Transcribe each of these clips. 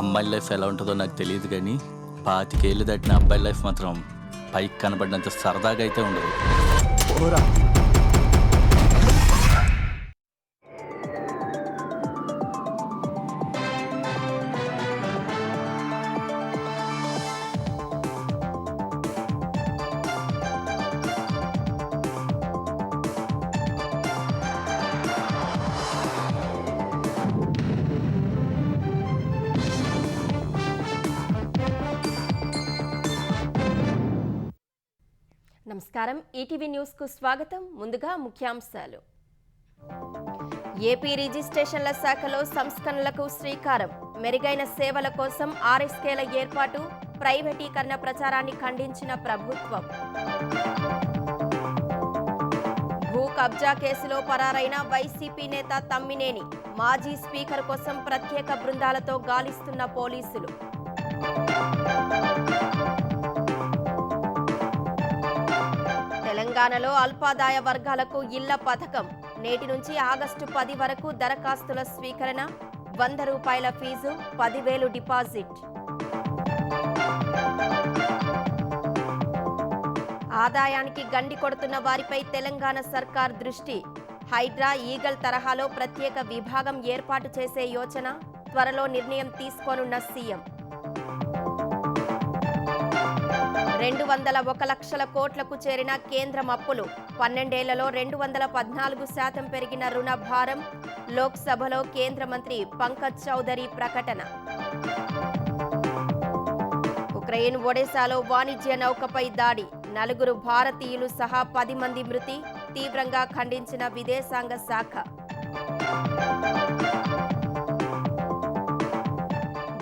అమ్మాయి లైఫ్ ఎలా ఉంటుందో నాకు తెలియదు కానీ 25 ఏళ్ళు దాటిన అబ్బాయి లైఫ్ మాత్రం పైకి కనబడినంత సరదాగా అయితే ఉండదు. ఓరా నమస్కారం. ఈటీవీ న్యూస్కు స్వాగతం. ముందుగా ముఖ్యాంశాలు. ఏపీ రిజిస్ట్రేషన్ల శాఖలో సంస్కరణలకు శ్రీకారం. మెరుగైన సేవల కోసం ఆర్ఎస్కేల ఏర్పాటు, ప్రైవేటీకరణ ప్రచారాన్ని ఖండించిన ప్రభుత్వం. భూ కబ్జా కేసులో పరారైన వైసీపీ నేత తమ్మినేని, మాజీ స్పీకర్ కోసం ప్రత్యేక బృందాలతో గాలిస్తున్న పోలీసులు. తెలంగాణలో అల్పాదాయ వర్గాలకు ఇళ్ల పథకం. నేటి నుంచి ఆగస్టు 10 వరకు దరఖాస్తుల స్వీకరణ. 100 రూపాయల ఫీజు, 10,000 డిపాజిట్. ఆదాయానికి గండి కొడుతున్న వారిపై తెలంగాణ సర్కార్ దృష్టి. హైడ్రా, ఈగల్ తరహాలో ప్రత్యేక విభాగం ఏర్పాటు చేసే యోచన. త్వరలో నిర్ణయం తీసుకోనున్న సీఎం. 201 లక్షల కోట్లకు చేరిన కేంద్రం అప్పులు. 12 ఏళ్లలో 214% పెరిగిన రుణ భారం. లోక్సభలో కేంద్ర మంత్రి పంకజ్ చౌదరి ప్రకటన. ఉక్రెయిన్ ఒడెసాలో వాణిజ్య నౌకపై దాడి. 4 భారతీయులు సహా 10 మంది మృతి. తీవ్రంగా ఖండించిన విదేశాంగ శాఖ.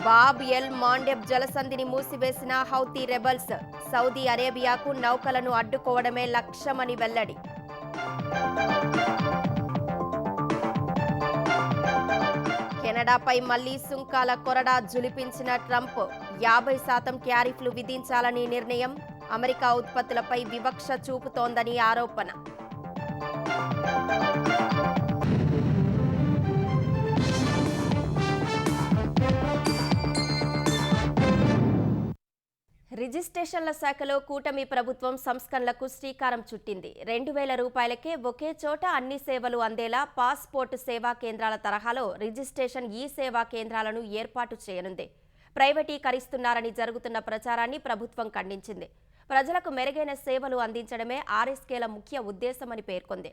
బాబ్ ఎల్ మాండెబ్ జలసంధిని మూసివేసిన హౌతీ రెబల్స్. సౌదీ అరేబియాకు నౌకలను అడ్డుకోవడమే లక్ష్యమని వెల్లడి. కెనడాపై మళ్లీ సుంకాల కొరడా జులిపించిన ట్రంప్. 50% ట్యారిఫ్లు విధించాలని నిర్ణయం. అమెరికా ఉత్పత్తులపై వివక్ష చూపుతోందని ఆరోపణ. రిజిస్ట్రేషన్ల శాఖలో కూటమి ప్రభుత్వం సంస్కరణలకు శ్రీకారం చుట్టింది. 2,000 రూపాయలకే ఒకే చోట అన్ని సేవలు అందేలా పాస్పోర్టు సేవా కేంద్రాల తరహాలో రిజిస్ట్రేషన్ ఈ సేవా కేంద్రాలను ఏర్పాటు చేయనుంది. ప్రైవేటీకరిస్తున్నారని జరుగుతున్న ప్రచారాన్ని ప్రభుత్వం ఖండించింది. ప్రజలకు మెరుగైన సేవలు అందించడమే ఆర్ఎస్కేల ముఖ్య ఉద్దేశమని పేర్కొంది.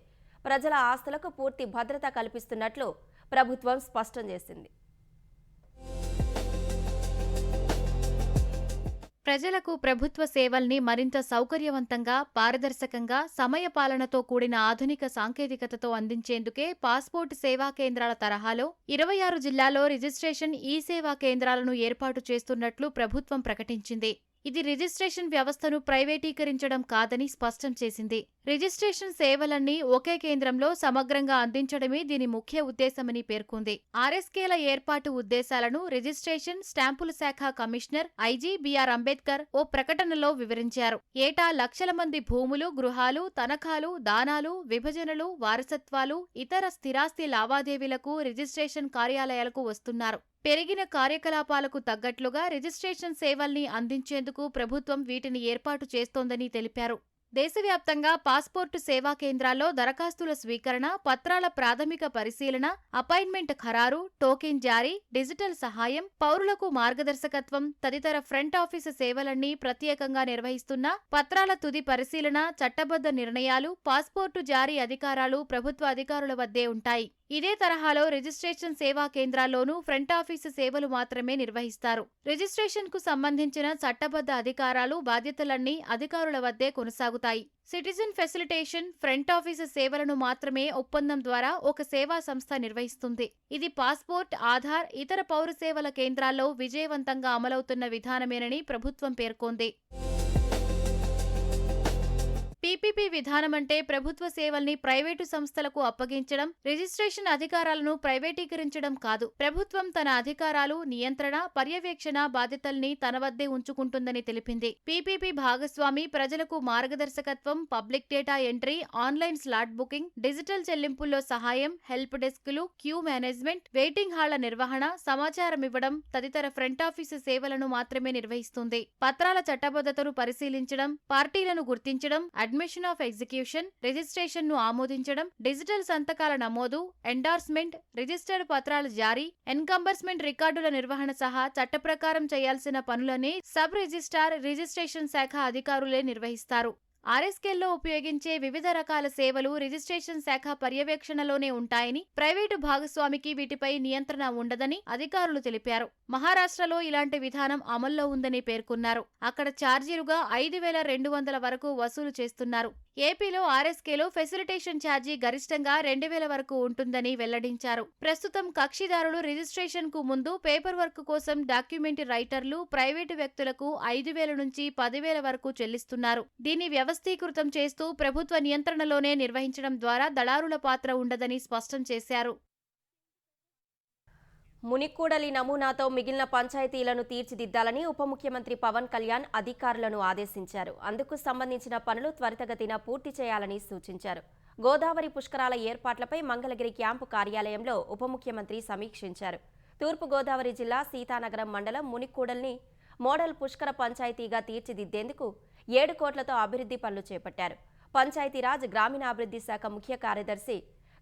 ప్రజల ఆస్తులకు పూర్తి భద్రత కల్పిస్తున్నట్లు ప్రభుత్వం స్పష్టం చేసింది. ప్రజలకు ప్రభుత్వ సేవల్ని మరింత సౌకర్యవంతంగా, పారదర్శకంగా, సమయపాలనతో కూడిన ఆధునిక సాంకేతికతతో అందించేందుకే పాస్పోర్ట్ సేవా కేంద్రాల తరహాలో 26 జిల్లాల్లో రిజిస్ట్రేషన్ ఈ సేవా కేంద్రాలను ఏర్పాటు చేస్తున్నట్లు ప్రభుత్వం ప్రకటించింది. ఇది రిజిస్ట్రేషన్ వ్యవస్థను ప్రైవేటీకరించడం కాదని స్పష్టం చేసింది. రిజిస్ట్రేషన్ సేవలన్నీ ఒకే కేంద్రంలో సమగ్రంగా అందించడమే దీని ముఖ్య ఉద్దేశమని పేర్కొంది. ఆర్ఎస్కేల ఏర్పాటు ఉద్దేశాలను రిజిస్ట్రేషన్, స్టాంపుల శాఖ కమిషనర్ ఐజీ బిఆర్ అంబేద్కర్ ఓ ప్రకటనలో వివరించారు. ఏటా లక్షల మంది భూములు, గృహాలు, తనఖాలు, దానాలు, విభజనలు, వారసత్వాలు, ఇతర స్థిరాస్తి లావాదేవీలకు రిజిస్ట్రేషన్ కార్యాలయాలకు వస్తున్నారు. పెరిగిన కార్యకలాపాలకు తగ్గట్లుగా రిజిస్ట్రేషన్ సేవల్ని అందించేందుకు ప్రభుత్వం వీటిని ఏర్పాటు చేస్తోందని తెలిపారు. దేశవ్యాప్తంగా పాస్పోర్టు సేవా కేంద్రాల్లో దరఖాస్తుల స్వీకరణ, పత్రాల ప్రాథమిక పరిశీలన, అపాయింట్మెంట్ ఖరారు, టోకెన్ జారీ, డిజిటల్ సహాయం, పౌరులకు మార్గదర్శకత్వం తదితర ఫ్రంట్ ఆఫీసు సేవలన్నీ ప్రత్యేకంగా నిర్వహిస్తున్న పత్రాల తుది పరిశీలన, చట్టబద్ధ నిర్ణయాలు, పాస్పోర్టు జారీ అధికారాలు ప్రభుత్వ అధికారుల వద్దే ఉంటాయి. ఇదే తరహాలో రిజిస్ట్రేషన్ సేవా కేంద్రాల్లోనూ ఫ్రంట్ ఆఫీసు సేవలు మాత్రమే నిర్వహిస్తారు. రిజిస్ట్రేషన్ కు సంబంధించిన చట్టబద్ధ అధికారాలు, బాధ్యతలన్నీ అధికారుల వద్దే కొనసాగుతాయి. సిటిజన్ ఫెసిలిటేషన్, ఫ్రంట్ ఆఫీసు సేవలను మాత్రమే ఒప్పందం ద్వారా ఒక సేవా సంస్థ నిర్వహిస్తుంది. ఇది పాస్పోర్ట్, ఆధార్, ఇతర పౌర సేవల కేంద్రాల్లో విజయవంతంగా అమలవుతున్న విధానమేనని ప్రభుత్వం పేర్కొంది. పీపీపీ విధానం అంటే ప్రభుత్వ సేవల్ని ప్రైవేటు సంస్థలకు అప్పగించడం, రిజిస్ట్రేషన్ అధికారాలను ప్రైవేటీకరించడం కాదు. ప్రభుత్వం తన అధికారాలు, నియంత్రణ, పర్యవేక్షణ బాధ్యతల్ని తన వద్దే ఉంచుకుంటుందని తెలిపింది. పీపీపీ భాగస్వామి ప్రజలకు మార్గదర్శకత్వం, public data entry, online slot booking, digital చెల్లింపుల్లో సహాయం, హెల్ప్ డెస్క్లు, క్యూ మేనేజ్మెంట్, వెయిటింగ్ హాళ్ల నిర్వహణ, సమాచారం ఇవ్వడం తదితర ఫ్రంట్ ఆఫీసు సేవలను మాత్రమే నిర్వహిస్తుంది. పత్రాల చట్టబద్ధతను పరిశీలించడం, పార్టీలను గుర్తించడం, అడ్మిషన్ ఆఫ్ ఎగ్జిక్యూషన్, రిజిస్ట్రేషన్ ను ఆమోదించడం, డిజిటల్ సంతకాల నమోదు, ఎండార్స్మెంట్, రిజిస్టర్డ్ పత్రాల జారీ, ఎన్కంబర్స్మెంట్ రికార్డుల నిర్వహణ సహా చట్టప్రకారం చేయాల్సిన పనులని సబ్ రిజిస్ట్రార్, రిజిస్ట్రేషన్ శాఖ అధికారులే నిర్వహిస్తారు. ఆర్ఎస్కేల్లో ఉపయోగించే వివిధ రకాల సేవలు రిజిస్ట్రేషన్ శాఖ పర్యవేక్షణలోనే ఉంటాయని, ప్రైవేటు భాగస్వామికి వీటిపై నియంత్రణ ఉండదని అధికారులు తెలిపారు. మహారాష్ట్రలో ఇలాంటి విధానం అమల్లో ఉందని పేర్కొన్నారు. అక్కడ ఛార్జీలుగా 5,200 వరకు వసూలు చేస్తున్నారు. ఏపీలో ఆర్ఎస్కేలో ఫెసిలిటేషన్ ఛార్జీ గరిష్టంగా 2,000 వరకు ఉంటుందని వెల్లడించారు. ప్రస్తుతం కక్షిదారులు రిజిస్ట్రేషన్ కు ముందు పేపర్ వర్క్ కోసం డాక్యుమెంట్ రైటర్లు ప్రైవేటు వ్యక్తులకు 5,000 నుంచి 10,000 వరకు చెల్లిస్తున్నారు. దీన్ని వ్యవస్థీకృతం చేస్తూ ప్రభుత్వ నియంత్రణలోనే నిర్వహించడం ద్వారా దళారుల పాత్ర ఉండదని స్పష్టం చేశారు. మునికూడలి నమూనాతో మిగిలిన పంచాయతీలను తీర్చిదిద్దాలని ఉప ముఖ్యమంత్రి పవన్ కళ్యాణ్ అధికారులను ఆదేశించారు. అందుకు సంబంధించిన పనులు త్వరితగతిన పూర్తి చేయాలని సూచించారు. గోదావరి పుష్కరాల ఏర్పాట్లపై మంగళగిరి క్యాంపు కార్యాలయంలో ఉప ముఖ్యమంత్రి సమీక్షించారు. తూర్పు గోదావరి జిల్లా సీతానగరం మండలం మునికూడల్ని మోడల్ పుష్కర పంచాయతీగా తీర్చిదిద్దేందుకు 7 కోట్లతో అభివృద్ధి పనులు చేపట్టారు. పంచాయతీరాజ్ గ్రామీణాభివృద్ధి శాఖ ముఖ్య కార్యదర్శి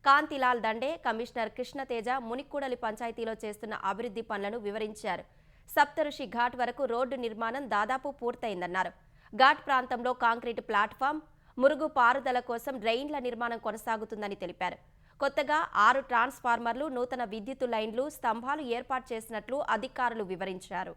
కాంతిలాల్ దండే, కమిషనర్ కృష్ణతేజ మునికూడలి పంచాయతీలో చేస్తున్న అభివృద్ధి పనులను వివరించారు. సప్తఋషి ఘాట్ వరకు రోడ్డు నిర్మాణం దాదాపు పూర్తయిందన్నారు. ఘాట్ ప్రాంతంలో కాంక్రీట్ ప్లాట్ఫామ్, మురుగు పారుదల కోసం డ్రైన్ల నిర్మాణం కొనసాగుతుందని తెలిపారు. కొత్తగా 6 ట్రాన్స్ఫార్మర్లు, నూతన విద్యుత్ లైన్లు, స్తంభాలు ఏర్పాటు చేసినట్లు అధికారులు వివరించారు.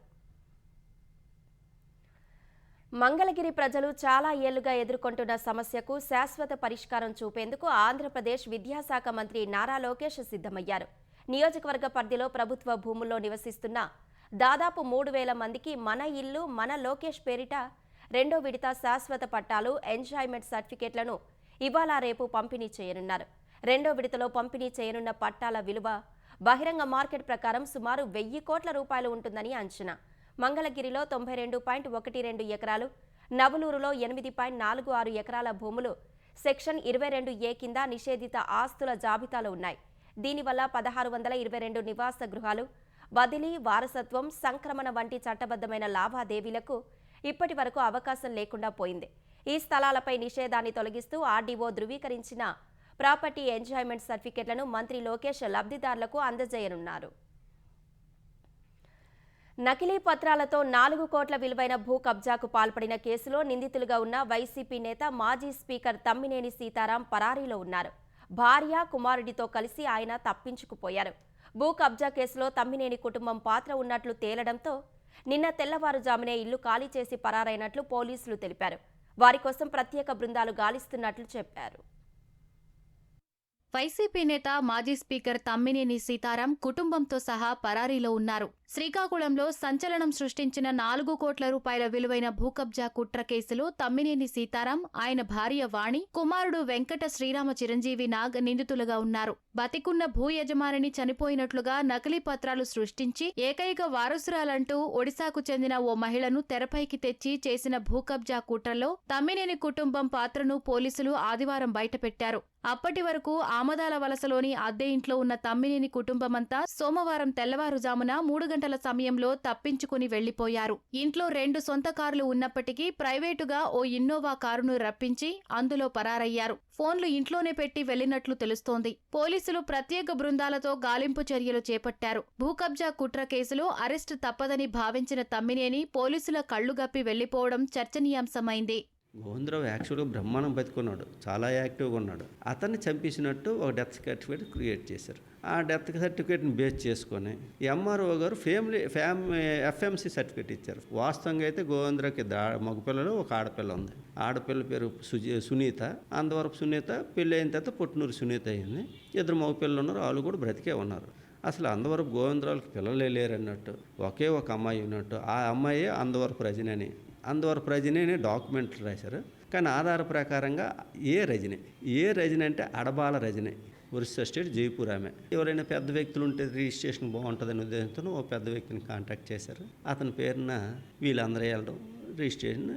మంగళగిరి ప్రజలు చాలా ఏళ్లుగా ఎదుర్కొంటున్న సమస్యకు శాశ్వత పరిష్కారం చూపేందుకు ఆంధ్రప్రదేశ్ విద్యాశాఖ మంత్రి నారా లోకేష్ సిద్ధమయ్యారు. నియోజకవర్గ పరిధిలో ప్రభుత్వ భూముల్లో నివసిస్తున్న దాదాపు 3,000 మందికి మన ఇల్లు మన లోకేష్ పేరిట 2వ విడత శాశ్వత పట్టాలు, ఎంజాయ్మెంట్ సర్టిఫికేట్లను ఇవాళ రేపు పంపిణీ చేయనున్నారు. 2వ విడతలో పంపిణీ చేయనున్న పట్టాల విలువ బహిరంగ మార్కెట్ ప్రకారం సుమారు 1,000 కోట్ల రూపాయలు ఉంటుందని అంచనా. మంగళగిరిలో 92.12 ఎకరాలు, నవలూరులో 8.46 ఎకరాల భూములు సెక్షన్ 22A కింద నిషేధిత ఆస్తుల జాబితాలో ఉన్నాయి. దీనివల్ల 1,622 నివాస గృహాలు, బదిలీ, వారసత్వం, సంక్రమణ వంటి చట్టబద్ధమైన లావాదేవీలకు ఇప్పటి వరకు అవకాశం లేకుండా పోయింది. ఈ స్థలాలపై నిషేధాన్ని తొలగిస్తూ ఆర్డీఓ ధృవీకరించిన ప్రాపర్టీ ఎంజాయ్మెంట్ సర్టిఫికెట్లను మంత్రి లోకేష్ లబ్ధిదారులకు అందజేయనున్నారు. నకిలీ పత్రాలతో 4 కోట్ల విలువైన భూ కబ్జాకు పాల్పడిన కేసులో నిందితులుగా ఉన్న వైసీపీ నేత మాజీ స్పీకర్ తమ్మినేని సీతారాం పరారీలో ఉన్నారు. భార్య, కుమారుడితో కలిసి ఆయన తప్పించుకుపోయారు. భూ కబ్జా కేసులో తమ్మినేని కుటుంబం పాత్ర ఉన్నట్లు తేలడంతో నిన్న తెల్లవారుజామునే ఇల్లు ఖాళీ చేసి పరారైనట్లు పోలీసులు తెలిపారు. వారి కోసం ప్రత్యేక బృందాలు గాలిస్తున్నట్లు చెప్పారు. వైసీపీ నేత మాజీ స్పీకర్ తమ్మినేని సీతారాం కుటుంబంతో సహా పరారీలో ఉన్నారు. శ్రీకాకుళంలో సంచలనం సృష్టించిన 4 కోట్ల రూపాయల విలువైన భూకబ్జా కుట్ర కేసులో తమ్మినేని సీతారాం, ఆయన భార్య వాణి, కుమారుడు వెంకట శ్రీరామ చిరంజీవి నాగ్ నిందితులుగా ఉన్నారు. బతికున్న భూ యజమానిని చనిపోయినట్లుగా నకిలీ పత్రాలు సృష్టించి ఏకైక వారసురాలంటూ ఒడిశాకు చెందిన ఓ మహిళను తెరపైకి తెచ్చి చేసిన భూకబ్జా కుట్రలో తమ్మినేని కుటుంబం పాత్రను పోలీసులు ఆదివారం బయటపెట్టారు. అప్పటి వరకు ఆమదాల వలసలోని అద్దె ఇంట్లో ఉన్న తమ్మినేని కుటుంబమంతా సోమవారం తెల్లవారుజామున 3 గంటల సమయంలో తప్పించుకుని వెళ్లిపోయారు. ఇంట్లో 2 సొంత కార్లు ఉన్నప్పటికీ ప్రైవేటుగా ఓ ఇన్నోవా కారును రప్పించి అందులో పరారయ్యారు. ఫోన్లు ఇంట్లోనే పెట్టి వెళ్లినట్లు తెలుస్తోంది. పోలీసులు ప్రత్యేక బృందాలతో గాలింపు చర్యలు చేపట్టారు. భూకబ్జా కుట్ర కేసులో అరెస్టు తప్పదని భావించిన తమ్మినేని పోలీసుల కళ్లుగప్పి వెళ్లిపోవడం చర్చనీయాంశమైంది. గోవిందరావు యాక్చువల్గా బ్రహ్మాండం బతికున్నాడు, చాలా యాక్టివ్గా ఉన్నాడు. అతన్ని చంపేసినట్టు ఒక డెత్ సర్టిఫికేట్ క్రియేట్ చేశారు. ఆ డెత్ సర్టిఫికేట్ని బేస్ చేసుకొని ఎంఆర్ఓ గారు ఎఫ్ఎంసీ సర్టిఫికేట్ ఇచ్చారు. వాస్తవంగా అయితే గోవిందరావుకి మగపిల్లలు ఒక ఆడపిల్ల ఉంది. ఆడపిల్ల పేరు సునీత. అందువరకు సునీత పెళ్ళి అయిన తర్వాత పుట్టినూరు సునీత అయింది. 2 మగపిల్లలు ఉన్నారు, వాళ్ళు కూడా బ్రతికే ఉన్నారు. అసలు అందవరపు గోవిందరావుకి పిల్లలే లేరు అన్నట్టు, ఒకే ఒక అమ్మాయి ఉన్నట్టు. ఆ అమ్మాయి అందవరపు రజని అని డాక్యుమెంట్లు రాశారు. కానీ ఆధార ప్రకారంగా ఏ రజని అంటే అడబాల రజని, ఒరిస్సా స్టేట్ జైపూర్ ఆమె. ఎవరైనా పెద్ద వ్యక్తులు ఉంటే రిజిస్ట్రేషన్ బాగుంటుందనే ఉద్దేశంతో ఓ పెద్ద వ్యక్తిని కాంటాక్ట్ చేశారు. అతని పేరున వీళ్ళందరూ వెళ్ళడం, రిజిస్ట్రేషన్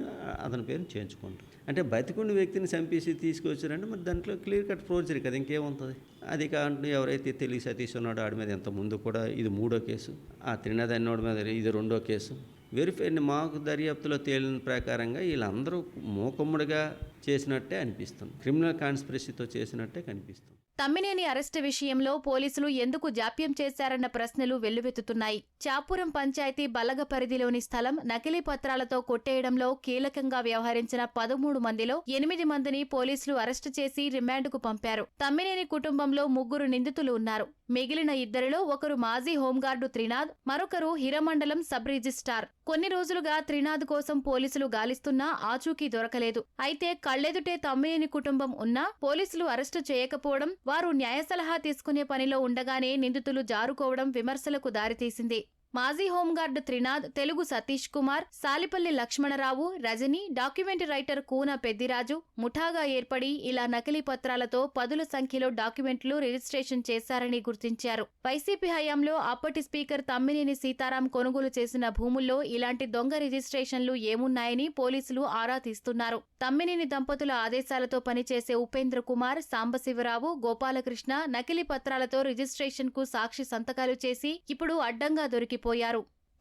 అతని పేరుని చేయించుకుంటాం. అంటే బతికుండి వ్యక్తిని చంపేసి తీసుకొచ్చారంటే మరి దాంట్లో క్లియర్ కట్ ఫోర్జరీ కదా, ఇంకేముంటుంది. అది కాకుండా ఎవరైతే తెలివి సతీష్ ఉన్నాడో ఆడి మీద ఇంత ముందు కూడా ఇది 3వ కేసు, ఆ త్రినాథ్ అన్నోడి మీద ఇది 2వ కేసు. వెరిఫైడ్ మాకు దర్యాప్తులో తేలిన ప్రకారంగా వీళ్ళందరూ మూకుమ్మడిగా చేసినట్టే అనిపిస్తుంది, క్రిమినల్ కాన్స్పిరసీతో చేసినట్టే కనిపిస్తుంది. తమ్మినేని అరెస్టు విషయంలో పోలీసులు ఎందుకు జాప్యం చేశారన్న ప్రశ్నలు వెల్లువెత్తుతున్నాయి. చాపురం పంచాయతీ బలగ పరిధిలోని స్థలం నకిలీ పత్రాలతో కొట్టేయడంలో కీలకంగా వ్యవహరించిన 13 మందిలో 8 మందిని పోలీసులు అరెస్టు చేసి రిమాండ్కు పంపారు. తమ్మినేని కుటుంబంలో 3 నిందితులు ఉన్నారు. మిగిలిన 2లో ఒకరు మాజీ హోంగార్డు త్రినాథ్, మరొకరు హిరమండలం సబ్ రిజిస్ట్రార్. కొన్ని రోజులుగా త్రినాథ్ కోసం పోలీసులు గాలిస్తున్నా ఆచూకీ దొరకలేదు. అయితే కళ్లెదుటే తమ్మినేని కుటుంబం ఉన్నా పోలీసులు అరెస్టు చేయకపోవడం, వారు న్యాయ సలహా తీసుకునే పనిలో ఉండగానే నిందితులు జారుకోవడం విమర్శలకు దారితీసింది. మాజీ home guard Trinath, Telugu Satish Kumar, Salipalli Lakshmanarao, Rajani, document writer Koona Peddiraju ముఠాగా ఏర్పడి ఇలా నకిలీ పత్రాలతో 10ల సంఖ్యలో డాక్యుమెంట్లు రిజిస్ట్రేషన్ చేశారని గుర్తించారు. వైసీపీ హయాంలో అప్పటి స్పీకర్ తమ్మినేని సీతారాం కొనుగోలు చేసిన భూముల్లో ఇలాంటి దొంగ రిజిస్ట్రేషన్లు ఏమున్నాయని పోలీసులు ఆరా తీస్తున్నారు. తమ్మినేని దంపతుల ఆదేశాలతో పనిచేసే ఉపేంద్ర కుమార్, సాంబశివరావు, గోపాలకృష్ణ నకిలీ పత్రాలతో రిజిస్ట్రేషన్కు సాక్షి సంతకాలు చేసి ఇప్పుడు అడ్డంగా దొరికిపోయారు.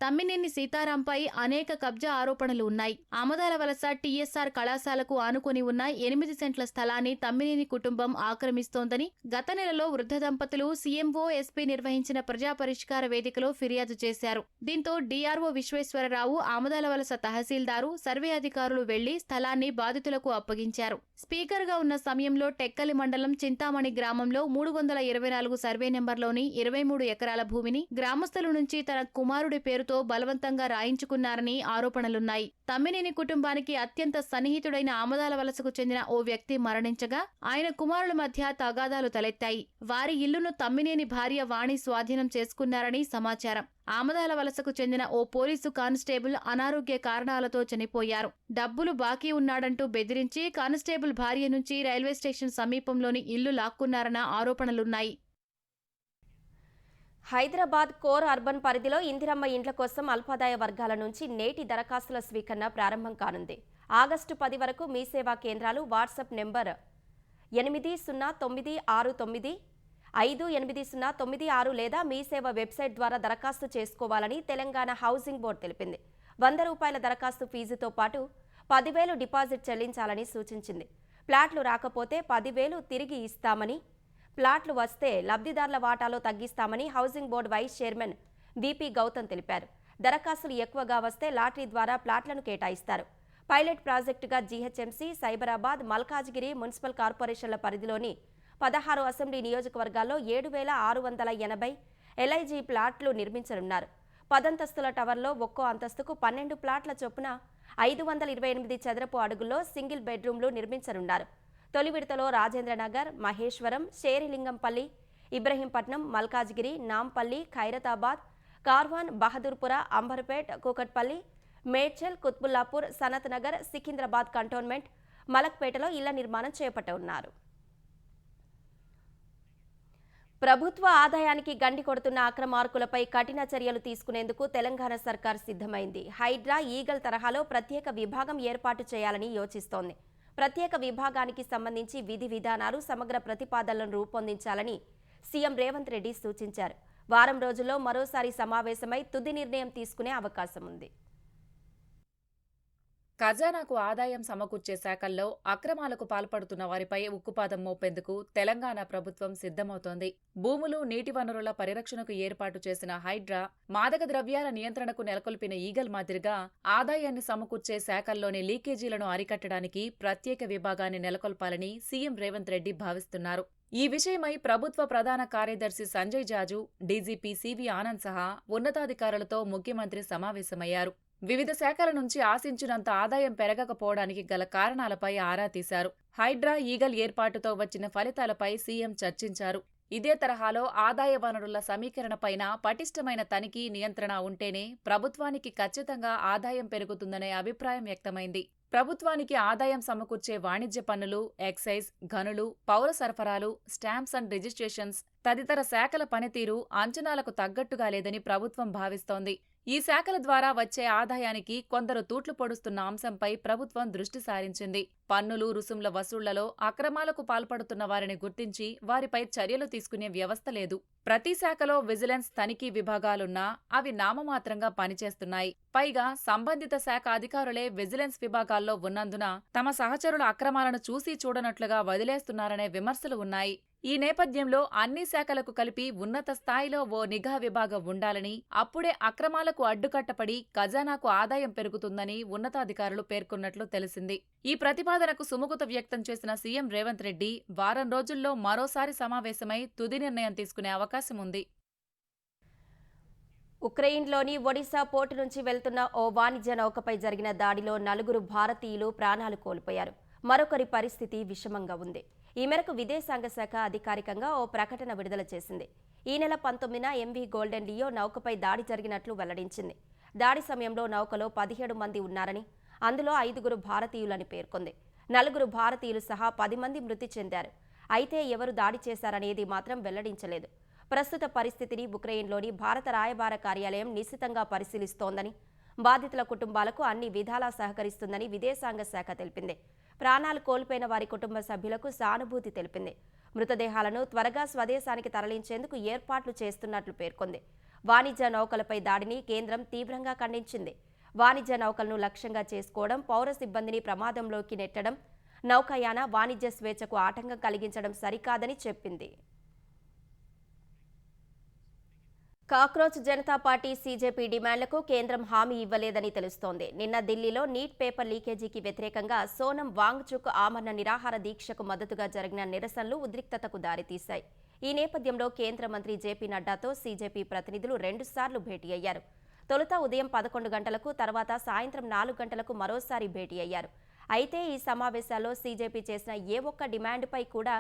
తమ్మినేని సీతారాంపై అనేక కబ్జా ఆరోపణలు ఉన్నాయి. ఆమదాల వలస టీఎస్ఆర్ కళాశాలకు ఆనుకొని ఉన్న 8 సెంట్ల స్థలాన్ని తమ్మినేని కుటుంబం ఆక్రమిస్తోందని గత నెలలో వృద్ధ దంపతులు సీఎంఓ ఎస్పీ నిర్వహించిన ప్రజా పరిష్కార వేదికలో ఫిర్యాదు చేశారు. దీంతో డీఆర్ఓ విశ్వేశ్వరరావు, ఆమదాల వలస తహసీల్దారు, సర్వే అధికారులు వెళ్లి స్థలాన్ని బాధితులకు అప్పగించారు. స్పీకర్గా ఉన్న సమయంలో టెక్కలి మండలం చింతామణి గ్రామంలో 324 సర్వే నెంబర్లోని 23 ఎకరాల భూమిని గ్రామస్తుల నుంచి తన కుమారుడి పేరుతో బలవంతంగా రాయించుకున్నారని ఆరోపణలున్నాయి. తమ్మినేని కుటుంబానికి అత్యంత సన్నిహితుడైన ఆమదాల వలసకు చెందిన ఓ వ్యక్తి మరణించగా ఆయన కుమారుల మధ్య తగాదాలు తలెత్తాయి. వారి ఇల్లును తమ్మినేని భార్య వాణి స్వాధీనం చేసుకున్నారని సమాచారం. ఆమదాల వలసకు చెందిన ఓ పోలీసు కానిస్టేబుల్ అనారోగ్య కారణాలతో చనిపోయారు. డబ్బులు బాకీ ఉన్నాడంటూ బెదిరించి కానిస్టేబుల్ భార్య నుంచి రైల్వే స్టేషన్ సమీపంలోని ఇల్లు లాక్కున్నారన్న ఆరోపణలున్నాయి. హైదరాబాద్ కోర్ అర్బన్ పరిధిలో ఇందిరమ్మ ఇండ్ల కోసం అల్పాదాయ వర్గాల నుంచి నేటి దరఖాస్తుల స్వీకరణ ప్రారంభం కానుంది. ఆగస్టు 10 వరకు మీ సేవా కేంద్రాలు వాట్సాప్ నెంబర్ 8096958096 లేదా మీ సేవ వెబ్సైట్ ద్వారా దరఖాస్తు చేసుకోవాలని తెలంగాణ హౌసింగ్ బోర్డు తెలిపింది. 100 రూపాయల దరఖాస్తు ఫీజుతో పాటు 10,000 డిపాజిట్ చెల్లించాలని సూచించింది. ప్లాట్లు రాకపోతే 10,000 తిరిగి ఇస్తామని, ప్లాట్లు వస్తే లబ్ధిదారుల వాటాలో తగ్గిస్తామని housing board vice chairman BP Gautam తెలిపారు. దరఖాస్తులు ఎక్కువగా వస్తే లాటరీ ద్వారా ప్లాట్లను కేటాయిస్తారు. పైలట్ ప్రాజెక్టుగా జీహెచ్ఎంసీ, సైబరాబాద్, మల్కాజ్గిరి మున్సిపల్ కార్పొరేషన్ల పరిధిలోని 16 అసెంబ్లీ నియోజకవర్గాల్లో 7,680 ఎల్ఐజీ ప్లాట్లు నిర్మించనున్నారు. 10 అంతస్తుల టవర్లో ఒక్కో అంతస్తుకు 12 ప్లాట్ల చొప్పున 528 చదరపు అడుగుల్లో సింగిల్ బెడ్రూమ్లు నిర్మించనున్నారు. తొలి విడతలో రాజేంద్రనగర్, మహేశ్వరం, శేరిలింగంపల్లి, ఇబ్రహీంపట్నం, మల్కాజ్గిరి, నాంపల్లి, ఖైరతాబాద్, కార్వాన్, బహదూర్పుర, అంబర్పేట్, కూకట్పల్లి, మేడ్చల్, కుత్బుల్లాపూర్, సనత్ నగర్, సికింద్రాబాద్ కంటోన్మెంట్, మలక్పేటలో ఇళ్ల నిర్మాణం చేపట్టనున్నారు. ప్రభుత్వ ఆదాయానికి గండి కొడుతున్న అక్రమార్కులపై కఠిన చర్యలు తీసుకునేందుకు తెలంగాణ సర్కార్ సిద్ధమైంది. హైడ్రా, ఈగల్ తరహాలో ప్రత్యేక విభాగం ఏర్పాటు చేయాలని యోచిస్తోంది. ప్రత్యేక విభాగానికి సంబంధించి విధి విధానాలు, సమగ్ర ప్రతిపాదనలను రూపొందించాలని సీఎం రేవంత్ రెడ్డి సూచించారు. వారం రోజుల్లో మరోసారి సమావేశమై తుది నిర్ణయం తీసుకునే అవకాశం ఉంది. ఖజానాకు ఆదాయం సమకూర్చే శాఖల్లో అక్రమాలకు పాల్పడుతున్న వారిపై ఉక్కుపాదం మోపేందుకు తెలంగాణ ప్రభుత్వం సిద్ధమవుతోంది. భూములు, నీటి వనరుల పరిరక్షణకు ఏర్పాటు చేసిన హైడ్రా, మాదక ద్రవ్యాల నియంత్రణకు నెలకొల్పిన ఈగల్ మాదిరిగా ఆదాయాన్ని సమకూర్చే శాఖల్లోని లీకేజీలను అరికట్టడానికి ప్రత్యేక విభాగాన్ని నెలకొల్పాలని సీఎం రేవంత్ రెడ్డి భావిస్తున్నారు. ఈ విషయమై ప్రభుత్వ ప్రధాన కార్యదర్శి సంజయ్ జాజు, డీజీపీ సివి ఆనంద్ సహా ఉన్నతాధికారులతో ముఖ్యమంత్రి సమావేశమయ్యారు. వివిధ శాఖల నుంచి ఆశించినంత ఆదాయం పెరగకపోవడానికి గల కారణాలపై ఆరా తీశారు. హైడ్రా, ఈగల్ ఏర్పాటుతో వచ్చిన ఫలితాలపై సీఎం చర్చించారు. ఇదే తరహాలో ఆదాయ వనరుల సమీకరణపైన పటిష్టమైన తనిఖీ, నియంత్రణ ఉంటేనే ప్రభుత్వానికి ఖచ్చితంగా ఆదాయం పెరుగుతుందనే అభిప్రాయం వ్యక్తమైంది. ప్రభుత్వానికి ఆదాయం సమకూర్చే వాణిజ్య పన్నులు, ఎక్సైజ్, గనులు, పౌర సరఫరాలు, స్టాంప్స్ అండ్ రిజిస్ట్రేషన్స్ తదితర శాఖల పనితీరు అంచనాలకు తగ్గట్టుగా లేదని ప్రభుత్వం భావిస్తోంది. ఈ శాఖల ద్వారా వచ్చే ఆదాయానికి కొందరు తూట్లు పొడుస్తున్న అంశంపై ప్రభుత్వం దృష్టి సారించింది. పన్నులు, రుసుముల వసూళ్లలో అక్రమాలకు పాల్పడుతున్న వారిని గుర్తించి వారిపై చర్యలు తీసుకునే వ్యవస్థ లేదు. ప్రతి శాఖలో విజిలెన్స్, తనిఖీ విభాగాలున్నా అవి నామమాత్రంగా పనిచేస్తున్నాయి. పైగా సంబంధిత శాఖ అధికారులే విజిలెన్స్ విభాగాల్లో ఉన్నందున తమ సహచరుల అక్రమాలను చూసి చూడనట్లుగా వదిలేస్తున్నారనే విమర్శలు ఉన్నాయి. ఈ నేపథ్యంలో అన్ని శాఖలకు కలిపి ఉన్నత స్థాయిలో ఓ నిఘా విభాగం ఉండాలని, అప్పుడే అక్రమాలకు అడ్డుకట్టపడి ఖజానాకు ఆదాయం పెరుగుతుందని ఉన్నతాధికారులు పేర్కొన్నట్లు తెలిసింది. ఈ ప్రతిపాదనకు సుముఖత వ్యక్తం చేసిన సీఎం రేవంత్ రెడ్డి వారం రోజుల్లో మరోసారి సమావేశమై తుది నిర్ణయం తీసుకునే అవకాశం ఉంది. ఉక్రెయిన్లోని ఒడిశా పోర్టు నుంచి వెళ్తున్న ఓ వాణిజ్య నౌకపై జరిగిన దాడిలో 4 భారతీయులు ప్రాణాలు కోల్పోయారు. మరొకరి పరిస్థితి విషమంగా ఉంది. ఈ మేరకు విదేశాంగ శాఖ అధికారికంగా ఓ ప్రకటన విడుదల చేసింది. ఈ నెల 19న ఎంవీ గోల్డెన్ లియో నౌకపై దాడి జరిగినట్లు వెల్లడించింది. దాడి సమయంలో నౌకలో 17 మంది ఉన్నారని, అందులో 5 భారతీయులని పేర్కొంది. 4 భారతీయులు సహా 10 మంది మృతి చెందారు. అయితే ఎవరు దాడి చేశారనేది మాత్రం వెల్లడించలేదు. ప్రస్తుత పరిస్థితిని ఉక్రెయిన్లోని భారత రాయబార కార్యాలయం నిశితంగా పరిశీలిస్తోందని, బాధితుల కుటుంబాలకు అన్ని విధాలా సహకరిస్తుందని విదేశాంగ శాఖ తెలిపింది. ప్రాణాలు కోల్పోయిన వారి కుటుంబ సభ్యులకు సానుభూతి తెలిపింది. మృతదేహాలను త్వరగా స్వదేశానికి తరలించేందుకు ఏర్పాట్లు చేస్తున్నట్లు పేర్కొంది. వాణిజ్య నౌకలపై దాడిని కేంద్రం తీవ్రంగా ఖండించింది. వాణిజ్య నౌకలను లక్ష్యంగా చేసుకోవడం, పౌర సిబ్బందిని ప్రమాదంలోకి నెట్టడం, నౌకాయాన వాణిజ్య స్వేచ్ఛకు ఆటంకం కలిగించడం సరికాదని చెప్పింది. కాక్రోచ్ జనతా పార్టీ సీజేపీ డిమాండ్లకు కేంద్రం హామీ ఇవ్వలేదని తెలుస్తోంది. నిన్న ఢిల్లీలో నీట్ పేపర్ లీకేజీకి వ్యతిరేకంగా సోనం వాంగ్చుక్ ఆమరణ నిరాహార దీక్షకు మద్దతుగా జరిగిన నిరసనలు ఉద్రిక్తతకు దారితీశాయి. ఈ నేపథ్యంలో కేంద్ర మంత్రి జేపీ నడ్డాతో సీజేపీ ప్రతినిధులు 2 సార్లు భేటీ అయ్యారు. తొలుత ఉదయం 11 గంటలకు, తర్వాత సాయంత్రం 4 గంటలకు మరోసారి భేటీ అయ్యారు. అయితే ఈ సమావేశాల్లో సీజేపీ చేసిన ఏ ఒక్క డిమాండ్పై కూడా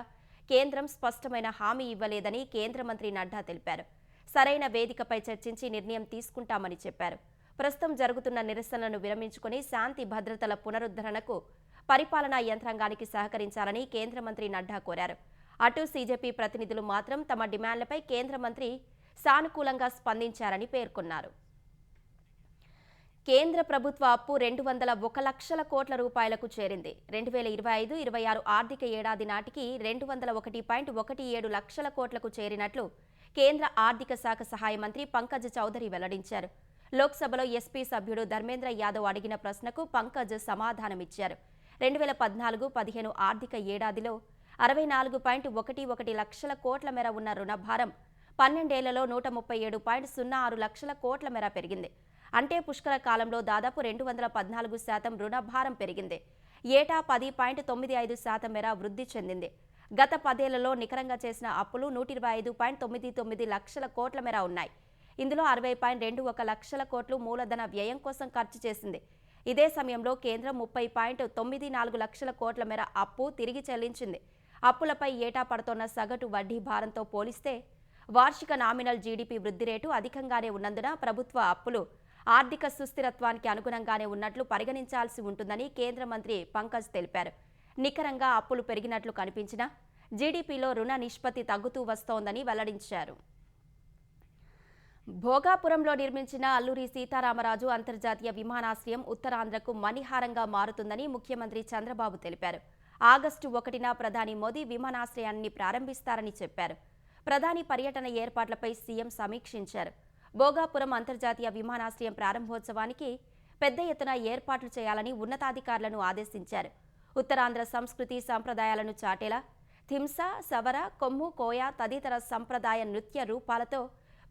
కేంద్రం స్పష్టమైన హామీ ఇవ్వలేదని కేంద్ర మంత్రి నడ్డా తెలిపారు. సరైన వేదికపై చర్చించి నిర్ణయం తీసుకుంటామని చెప్పారు. ప్రస్తుతం జరుగుతున్న నిరసనలను విరమించుకుని శాంతి భద్రతల పునరుద్ధరణకు పరిపాలనా యంత్రాంగానికి సహకరించాలని కేంద్ర మంత్రి నడ్డా కోరారు. అటు సీజేపీ ప్రతినిధులు మాత్రం తమ డిమాండ్లపై కేంద్ర మంత్రి సానుకూలంగా స్పందించారని పేర్కొన్నారు. కేంద్ర ప్రభుత్వ అప్పు 201 లక్షల కోట్ల రూపాయలకు చేరింది. 2025-26 ఆర్థిక ఏడాది నాటికి 201.17 లక్షల కోట్లకు చేరినట్లు కేంద్ర ఆర్థిక శాఖ సహాయ మంత్రి పంకజ్ చౌదరి వెల్లడించారు. లోక్సభలో ఎస్పీ సభ్యుడు ధర్మేంద్ర యాదవ్ అడిగిన ప్రశ్నకు పంకజ్ సమాధానమిచ్చారు. 2014-15 ఆర్థిక ఏడాదిలో 64.11 లక్షల కోట్ల మేర ఉన్న రుణభారం 12 ఏళ్లలో 137.06 లక్షల కోట్ల మేర పెరిగింది. అంటే పుష్కర కాలంలో దాదాపు 214% రుణభారం పెరిగింది. ఏటా 10.95% మేర వృద్ధి చెందింది. గత 10 ఏళ్లలో నికరంగా చేసిన అప్పులు 125.99 లక్షల కోట్ల మేర ఉన్నాయి. ఇందులో 60.21 లక్షల కోట్లు మూలధన వ్యయం కోసం ఖర్చు చేసింది. ఇదే సమయంలో కేంద్రం 30.94 లక్షల కోట్ల మేర అప్పు తిరిగి చెల్లించింది. అప్పులపై ఏటా పడుతోన్న సగటు వడ్డీ భారంతో పోలిస్తే వార్షిక నామినల్ జీడీపీ వృద్ధి రేటు అధికంగానే ఉన్నందున ప్రభుత్వ అప్పులు ఆర్థిక సుస్థిరత్వానికి అనుగుణంగానే ఉన్నట్లు పరిగణించాల్సి ఉంటుందని కేంద్ర మంత్రి పంకజ్ తెలిపారు. నికరంగా అప్పులు పెరిగినట్లు కనిపించినా జీడీపీలో రుణ నిష్పత్తి తగ్గుతూ వస్తోందని వెల్లడించారు. భోగాపురంలో నిర్మించిన అల్లూరి సీతారామరాజు అంతర్జాతీయ విమానాశ్రయం ఉత్తరాంధ్రకు మణిహారంగా మారుతుందని ముఖ్యమంత్రి చంద్రబాబు తెలిపారు. ఆగస్టు 1న ప్రధాని మోదీ విమానాశ్రయాన్ని ప్రారంభిస్తారని చెప్పారు. ప్రధాని పర్యటన ఏర్పాట్లపై సీఎం సమీక్షించారు. భోగాపురం అంతర్జాతీయ విమానాశ్రయం ప్రారంభోత్సవానికి పెద్ద ఎత్తున ఏర్పాట్లు చేయాలని ఉన్నతాధికారులను ఆదేశించారు. ఉత్తరాంధ్ర సంస్కృతి సంప్రదాయాలను చాటేలా థింస, సవర, కొమ్ము, కోయ తదితర సంప్రదాయ నృత్య రూపాలతో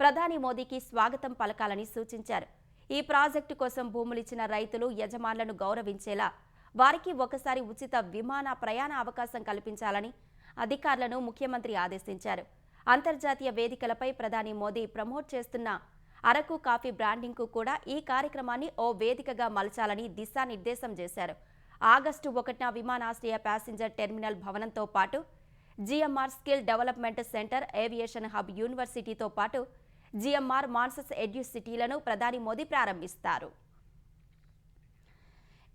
ప్రధాని మోదీకి స్వాగతం పలకాలని సూచించారు. ఈ ప్రాజెక్టు కోసం భూములిచ్చిన రైతులు, యజమానులను గౌరవించేలా వారికి ఒకసారి ఉచిత విమాన ప్రయాణ అవకాశం కల్పించాలని అధికారులను ముఖ్యమంత్రి ఆదేశించారు. అంతర్జాతీయ వేదికలపై ప్రధాని మోదీ ప్రమోట్ చేస్తున్న అరకు కాఫీ బ్రాండింగ్కు కూడా ఈ కార్యక్రమాన్ని ఓ వేదికగా మలచాలని దిశానిర్దేశం చేశారు. ఆగస్టు 1న విమానాశ్రయ ప్యాసింజర్ టెర్మినల్ భవనంతో పాటు GMR skill development centre, aviation hub యూనివర్సిటీతో పాటు జిఎంఆర్ మాన్సస్ ఎడ్యుసిటీలను ప్రధాని మోదీ ప్రారంభిస్తారు.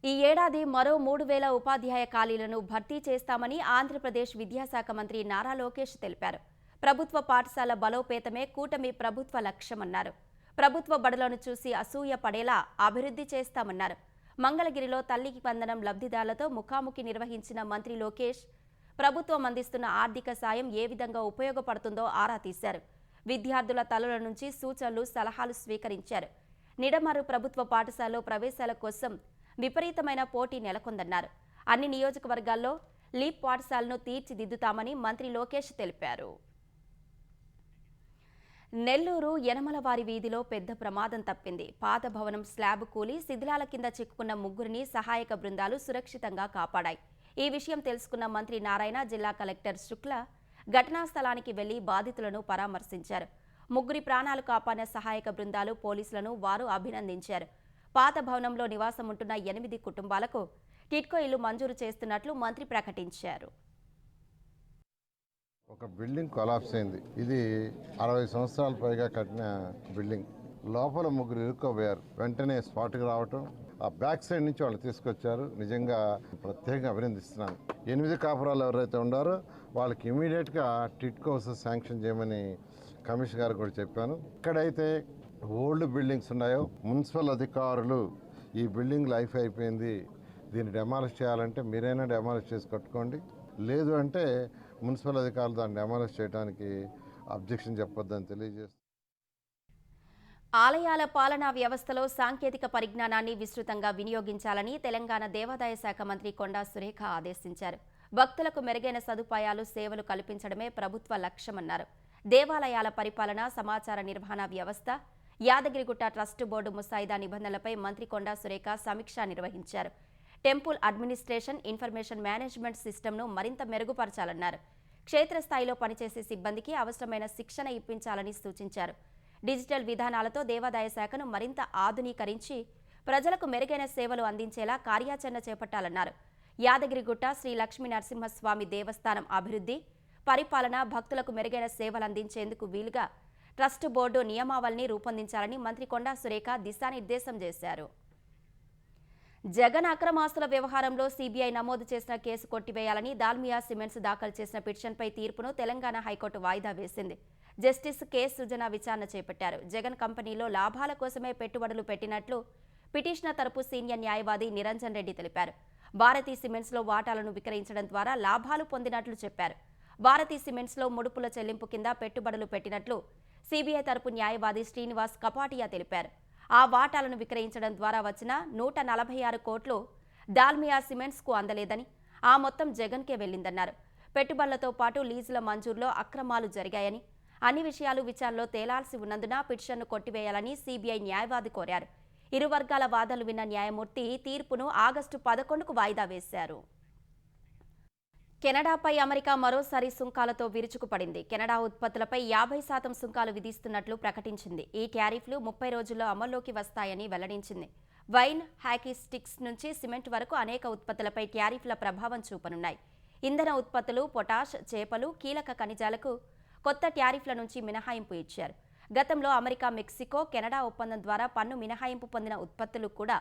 ఈ ఏడాది మరో 3,000 ఉపాధ్యాయ ఖాళీలను భర్తీ చేస్తామని ఆంధ్రప్రదేశ్ విద్యాశాఖ మంత్రి నారా లోకేష్ తెలిపారు. ప్రభుత్వ పాఠశాల బలోపేతమే కూటమి ప్రభుత్వ లక్ష్యమన్నారు. ప్రభుత్వ బడులను చూసి అసూయ పడేలా అభివృద్ధి చేస్తామన్నారు. మంగళగిరిలో తల్లికి వందనం లబ్ధిదారులతో ముఖాముఖి నిర్వహించిన మంత్రి లోకేష్ ప్రభుత్వం అందిస్తున్న ఆర్థిక సాయం ఏ విధంగా ఉపయోగపడుతుందో ఆరా తీశారు. విద్యార్థుల తల్లుల నుంచి సూచనలు, సలహాలు స్వీకరించారు. నిడమరు ప్రభుత్వ పాఠశాలలో ప్రవేశాల కోసం విపరీతమైన పోటీ నెలకొందన్నారు. అన్ని నియోజకవర్గాల్లో లీప్ పాఠశాలను తీర్చిదిద్దుతామని మంత్రి లోకేష్ తెలిపారు. నెల్లూరు యనమలవారి వీధిలో పెద్ద ప్రమాదం తప్పింది. పాత భవనం స్లాబ్ కూలి శిథిలాల కింద చిక్కుకున్న ముగ్గురిని సహాయక బృందాలు సురక్షితంగా కాపాడాయి. ఈ విషయం తెలుసుకున్న మంత్రి నారాయణ, జిల్లా కలెక్టర్ శుక్ల ఘటనా స్థలానికి వెళ్లి బాధితులను పరామర్శించారు. ముగ్గురి ప్రాణాలు కాపాడిన సహాయక బృందాలు, పోలీసులను వారు అభినందించారు. పాత భవనంలో నివాసం ఉంటున్న 8 కుటుంబాలకు టిడ్కో ఇల్లు మంజూరు చేస్తున్నట్లు మంత్రి ప్రకటించారు. ఒక బిల్డింగ్ కొలాప్స్ అయింది. ఇది 60 సంవత్సరాల పైగా కట్టిన బిల్డింగ్. లోపల ముగ్గురు ఇరుక్కోపోయారు. వెంటనే స్పాట్కి రావటం, ఆ బ్యాక్ సైడ్ నుంచి వాళ్ళు తీసుకొచ్చారు. నిజంగా ప్రత్యేకంగా అభినందిస్తున్నాను. 8 కాపురాలు ఎవరైతే ఉండారో వాళ్ళకి ఇమీడియట్గా టిడ్కో హౌసెస్ శాంక్షన్ చేయమని కమిషనర్ గారు కూడా చెప్పాను. ఎక్కడైతే ఓల్డ్ బిల్డింగ్స్ ఉన్నాయో మున్సిపల్ అధికారులు ఈ బిల్డింగ్ లైఫ్ అయిపోయింది, దీన్ని డెమాలిష్ చేయాలంటే మీరైనా డెమాలిష్ చేసి కట్టుకోండి, లేదు అంటే మున్సిపల్ అధికారులు దాన్ని డెమాలిష్ చేయడానికి అబ్జెక్షన్ చెప్పొద్దని తెలియజేస్తారు. ఆలయాల పాలనా వ్యవస్థలో సాంకేతిక పరిజ్ఞానాన్ని విస్తృతంగా వినియోగించాలని తెలంగాణ దేవాదాయ శాఖ మంత్రి కొండా సురేఖ ఆదేశించారు. భక్తులకు మెరుగైన సదుపాయాలు, సేవలు కల్పించడమే ప్రభుత్వ లక్ష్యమన్నారు. దేవాలయాల పరిపాలన, సమాచార నిర్వహణ వ్యవస్థ, యాదగిరిగుట్ట ట్రస్ట్ బోర్డు ముసాయిదా నిబంధనలపై మంత్రి కొండా సురేఖ సమీక్ష నిర్వహించారు. టెంపుల్ అడ్మినిస్ట్రేషన్, ఇన్ఫర్మేషన్ మేనేజ్మెంట్ సిస్టమ్ను మరింత మెరుగుపరచాలన్నారు. క్షేత్రస్థాయిలో పనిచేసే సిబ్బందికి అవసరమైన శిక్షణ ఇప్పించాలని సూచించారు. డిజిటల్ విధానాలతో దేవాదాయ శాఖను మరింత ఆధునీకరించి ప్రజలకు మెరుగైన సేవలు అందించేలా కార్యాచరణ చేపట్టాలన్నారు. యాదగిరిగుట్ట శ్రీ లక్ష్మీ నరసింహస్వామి దేవస్థానం అభివృద్ధి, పరిపాలన, భక్తులకు మెరుగైన సేవలు అందించేందుకు వీలుగా ట్రస్ట్ బోర్డు నియమావళిని రూపొందించాలని మంత్రి కొండా సురేఖ దిశానిర్దేశం చేశారు. జగన్ అక్రమాస్తుల వ్యవహారంలో సీబీఐ నమోదు చేసిన కేసు కొట్టివేయాలని దాల్మియా సిమెంట్స్ దాఖలు చేసిన పిటిషన్పై తీర్పును తెలంగాణ హైకోర్టు వాయిదా వేసింది. జస్టిస్ కె సుజన విచారణ చేపట్టారు. జగన్ కంపెనీలో లాభాల కోసమే పెట్టుబడులు పెట్టినట్లు పిటిషనర్ తరపు సీనియర్ న్యాయవాది నిరంజన్ రెడ్డి తెలిపారు. భారతీ సిమెంట్స్లో వాటాలను విక్రయించడం ద్వారా లాభాలు పొందినట్లు చెప్పారు. భారతీ సిమెంట్స్లో ముడుపుల చెల్లింపు కింద పెట్టుబడులు పెట్టినట్లు సీబీఐ తరపు న్యాయవాది శ్రీనివాస్ కపాటియా తెలిపారు. ఆ వాటాలను విక్రయించడం ద్వారా వచ్చిన 146 కోట్లు దాల్మియా సిమెంట్స్కు అందలేదని, ఆ మొత్తం జగన్కే వెళ్లిందన్నారు. పెట్టుబడులతో పాటు లీజుల మంజూరులో అక్రమాలు జరిగాయని, అన్ని విషయాలు విచారణలో తేలాల్సి ఉన్నందున పిటిషన్ను కొట్టివేయాలని సీబీఐ న్యాయవాది కోరారు. ఇరు వర్గాల వాదనలు విన్న న్యాయమూర్తి తీర్పును ఆగస్టు 11కు వాయిదా వేశారు. కెనడాపై అమెరికా మరోసారి సుంకాలతో విరుచుకుపడింది. కెనడా ఉత్పత్తులపై 50% సుంకాలు విధిస్తున్నట్లు ప్రకటించింది. ఈ టారిఫ్లు 30 రోజుల్లో అమల్లోకి వస్తాయని వెల్లడించింది. వైన్, హాకీ స్టిక్స్ నుంచి సిమెంట్ వరకు అనేక ఉత్పత్తులపై టారిఫ్ల ప్రభావం చూపనున్నాయి. ఇంధన ఉత్పత్తులు, పొటాష్, చేపలు, కీలక ఖనిజాలకు కొత్త టారిఫ్ల నుంచి మినహాయింపు ఇచ్చారు. గతంలో అమెరికా, మెక్సికో, కెనడా ఒప్పందం ద్వారా పన్ను మినహాయింపు పొందిన ఉత్పత్తులు కూడా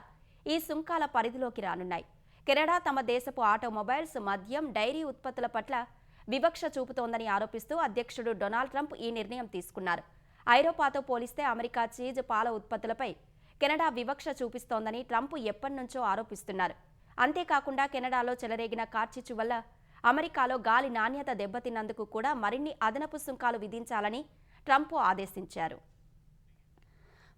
ఈ సుంకాల పరిధిలోకి రానున్నాయి. కెనడా తమ దేశపు ఆటోమొబైల్స్, మద్యం, డైరీ ఉత్పత్తుల పట్ల వివక్ష చూపుతోందని ఆరోపిస్తూ అధ్యక్షుడు డొనాల్డ్ ట్రంప్ ఈ నిర్ణయం తీసుకున్నారు. ఐరోపాతో పోలిస్తే అమెరికా చీజ్, పాల ఉత్పత్తులపై కెనడా వివక్ష చూపిస్తోందని ట్రంప్ ఎప్పటినుంచో ఆరోపిస్తున్నారు. అంతేకాకుండా కెనడాలో చెలరేగిన కార్చిచ్చు వల్ల అమెరికాలో గాలి నాణ్యత దెబ్బతిన్నందుకు కూడా మరిన్ని అదనపు సుంకాలు విధించాలని ట్రంప్ ఆదేశించారు.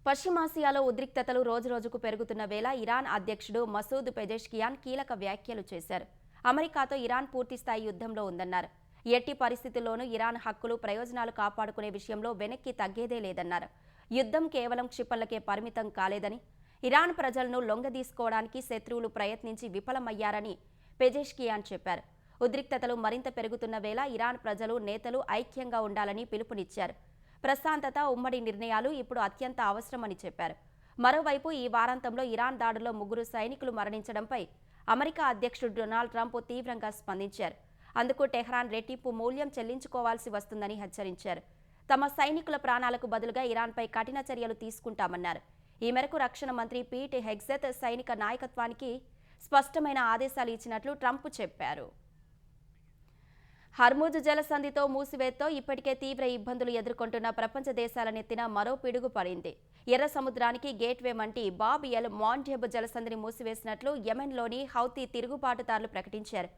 పశ్చిమాసియాలో ఉద్రిక్తతలు రోజురోజుకు పెరుగుతున్న వేళ ఇరాన్ అధ్యక్షుడు మసూద్ పెజెష్కియాన్ కీలక వ్యాఖ్యలు చేశారు. అమెరికాతో ఇరాన్ పూర్తిస్థాయి యుద్ధంలో ఉందన్నారు. ఎట్టి పరిస్థితుల్లోనూ ఇరాన్ హక్కులు, ప్రయోజనాలు కాపాడుకునే విషయంలో వెనక్కి తగ్గేదే లేదన్నారు. యుద్ధం కేవలం క్షిపణులకే పరిమితం కాలేదని, ఇరాన్ ప్రజలను లొంగదీసుకోవడానికి శత్రువులు ప్రయత్నించి విఫలమయ్యారని పెజెష్కియాన్ చెప్పారు. ఉద్రిక్తతలు మరింత పెరుగుతున్న వేళ ఇరాన్ ప్రజలు, నేతలు ఐక్యంగా ఉండాలని పిలుపునిచ్చారు. ప్రశాంతత, ఉమ్మడి నిర్ణయాలు ఇప్పుడు అత్యంత అవసరమని చెప్పారు. మరోవైపు ఈ వారాంతంలో ఇరాన్ దాడుల్లో 3 సైనికులు మరణించడంపై అమెరికా అధ్యక్షుడు డొనాల్డ్ ట్రంప్ తీవ్రంగా స్పందించారు. అందుకు టెహ్రాన్ రెట్టింపు మూల్యం చెల్లించుకోవాల్సి వస్తుందని హెచ్చరించారు. తమ సైనికుల ప్రాణాలకు బదులుగా ఇరాన్పై కఠిన చర్యలు తీసుకుంటామన్నారు. ఈ మేరకు రక్షణ మంత్రి పీట్ హెగ్సెత్ సైనిక నాయకత్వానికి స్పష్టమైన ఆదేశాలు ఇచ్చినట్లు ట్రంప్ చెప్పారు. హర్ముజ్ జలసంధితో మూసివేతతో ఇప్పటికే తీవ్ర ఇబ్బందులు ఎదుర్కొంటున్న ప్రపంచ దేశాల నెత్తిన మరో పిడుగు పడింది. ఎర్ర సముద్రానికి గేట్వే వంటి బాబ్ ఎల్ మాండెబ్ జలసంధిని మూసివేసినట్లు యెమెన్లోని హౌతీ తిరుగుబాటుదారులు ప్రకటించారు.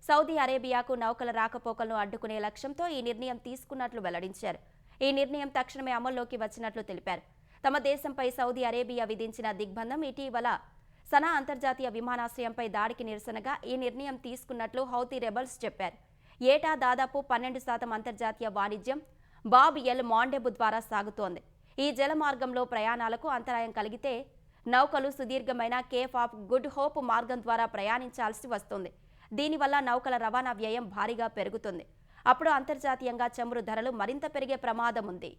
సౌదీ అరేబియాకు నౌకల రాకపోకలను అడ్డుకునే లక్ష్యంతో ఈ నిర్ణయం తీసుకున్నట్లు వెల్లడించారు. ఈ నిర్ణయం తక్షణమే అమల్లోకి వచ్చినట్లు తెలిపారు. తమ దేశంపై సౌదీ అరేబియా విధించిన దిగ్బంధం, ఇటీవల సనా అంతర్జాతీయ విమానాశ్రయంపై దాడికి నిరసనగా ఈ నిర్ణయం తీసుకున్నట్లు హౌతీ రెబల్స్ చెప్పారు. ఏటా దాదాపు 12% అంతర్జాతీయ వాణిజ్యం బాబ్ ఎల్ మాండెబ్ ద్వారా సాగుతోంది. ఈ జలమార్గంలో ప్రయాణాలకు అంతరాయం కలిగితే నౌకలు సుదీర్ఘమైన కేప్ ఆఫ్ గుడ్ హోప్ మార్గం ద్వారా ప్రయాణించాల్సి వస్తుంది. దీనివల్ల నౌకల రవాణా వ్యయం భారీగా పెరుగుతుంది. అప్పుడు అంతర్జాతీయంగా చమురు ధరలు మరింత పెరిగే ప్రమాదం ఉంది.